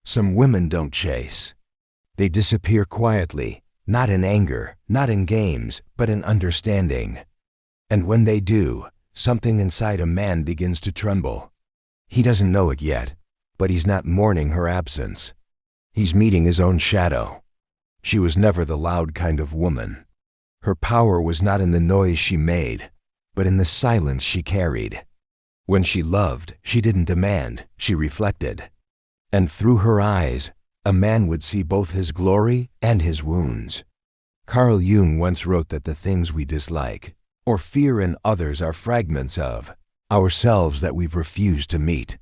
Some women don't chase. They disappear quietly, not in anger, not in games, but in understanding. And when they do, something inside a man begins to tremble. He doesn't know it yet, but he's not mourning her absence. He's meeting his own shadow. She was never the loud kind of woman. Her power was not in the noise she made, but in the silence she carried. When she loved, she didn't demand, she reflected. And through her eyes, a man would see both his glory and his wounds. Carl Jung once wrote that the things we dislike or fear in others are fragments of ourselves that we've refused to meet.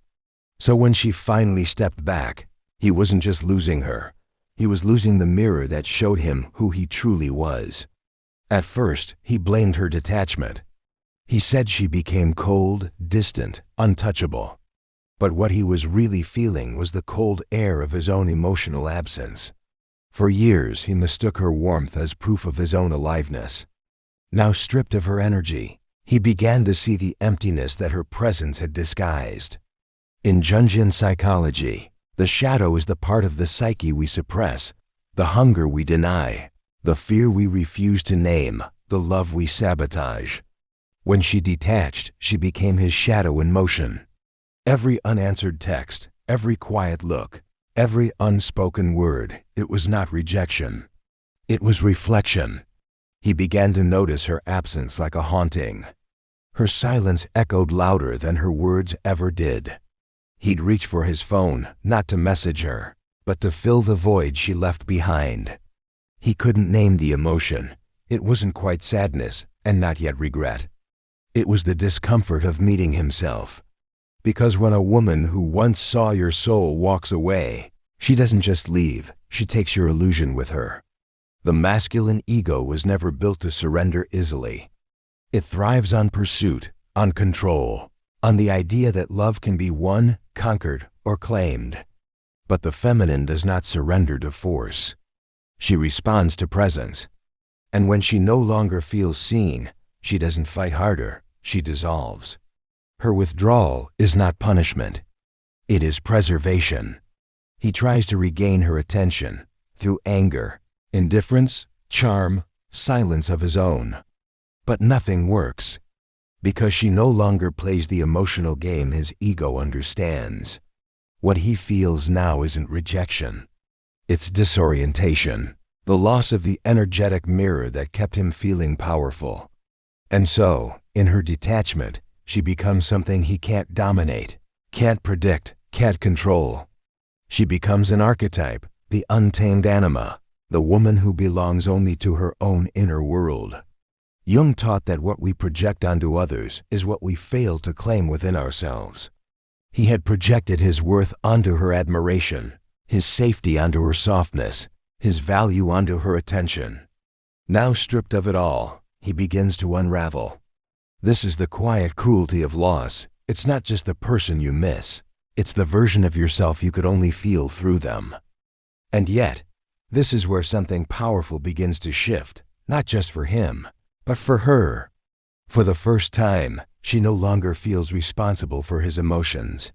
So when she finally stepped back, he wasn't just losing her. He was losing the mirror that showed him who he truly was. At first, he blamed her detachment. He said she became cold, distant, untouchable. But what he was really feeling was the cold air of his own emotional absence. For years, he mistook her warmth as proof of his own aliveness. Now stripped of her energy, he began to see the emptiness that her presence had disguised. In Jungian psychology, the shadow is the part of the psyche we suppress, the hunger we deny, the fear we refuse to name, the love we sabotage. When she detached, she became his shadow in motion. Every unanswered text, every quiet look, every unspoken word, it was not rejection. It was reflection. He began to notice her absence like a haunting. Her silence echoed louder than her words ever did. He'd reach for his phone, not to message her, but to fill the void she left behind. He couldn't name the emotion. It wasn't quite sadness, and not yet regret. It was the discomfort of meeting himself. Because when a woman who once saw your soul walks away, she doesn't just leave, she takes your illusion with her. The masculine ego was never built to surrender easily. It thrives on pursuit, on control, on the idea that love can be won, conquered, or claimed. But the feminine does not surrender to force. She responds to presence. And when she no longer feels seen, she doesn't fight harder, she dissolves. Her withdrawal is not punishment. It is preservation. He tries to regain her attention through anger, indifference, charm, silence of his own. But nothing works, because she no longer plays the emotional game his ego understands. What he feels now isn't rejection. It's disorientation, the loss of the energetic mirror that kept him feeling powerful. And so, in her detachment, she becomes something he can't dominate, can't predict, can't control. She becomes an archetype, the untamed anima, the woman who belongs only to her own inner world. Jung taught that what we project onto others is what we fail to claim within ourselves. He had projected his worth onto her admiration, his safety onto her softness, his value onto her attention. Now stripped of it all, he begins to unravel. This is the quiet cruelty of loss. It's not just the person you miss. It's the version of yourself you could only feel through them. And yet, this is where something powerful begins to shift, not just for him, but for her. For the first time, she no longer feels responsible for his emotions.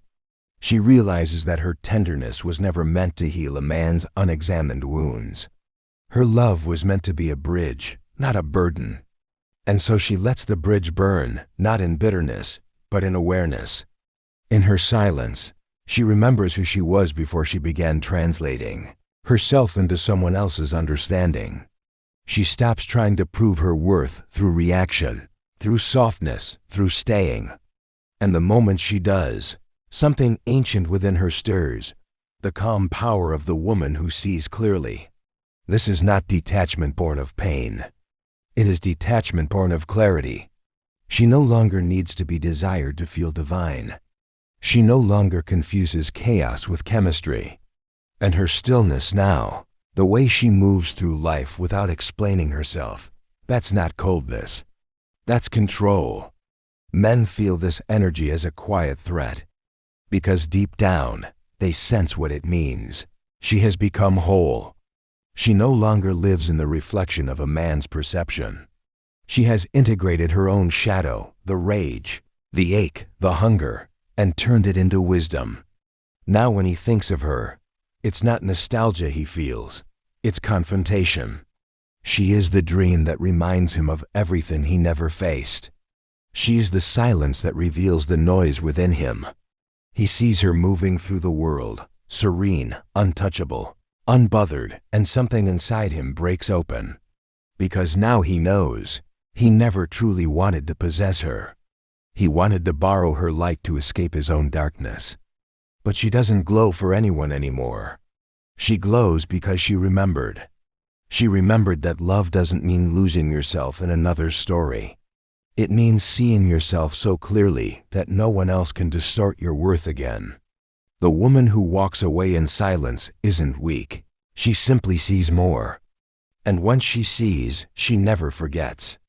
She realizes that her tenderness was never meant to heal a man's unexamined wounds. Her love was meant to be a bridge, not a burden. And so she lets the bridge burn, not in bitterness, but in awareness. In her silence, she remembers who she was before she began translating herself into someone else's understanding. She stops trying to prove her worth through reaction, through softness, through staying. And the moment she does, something ancient within her stirs, the calm power of the woman who sees clearly. This is not detachment born of pain. It is detachment born of clarity. She no longer needs to be desired to feel divine. She no longer confuses chaos with chemistry. And her stillness now, the way she moves through life without explaining herself, that's not coldness. That's control. Men feel this energy as a quiet threat, because deep down, they sense what it means. She has become whole. She no longer lives in the reflection of a man's perception. She has integrated her own shadow, the rage, the ache, the hunger, and turned it into wisdom. Now when he thinks of her, It's not nostalgia he feels. It's confrontation. She is the dream that reminds him of everything he never faced. She is the silence that reveals the noise within him. He sees her moving through the world, serene, untouchable, unbothered, and something inside him breaks open. Because now he knows, he never truly wanted to possess her. He wanted to borrow her light to escape his own darkness. But she doesn't glow for anyone anymore. She glows because she remembered. She remembered that love doesn't mean losing yourself in another's story. It means seeing yourself so clearly that no one else can distort your worth again. The woman who walks away in silence isn't weak. She simply sees more. And once she sees, she never forgets.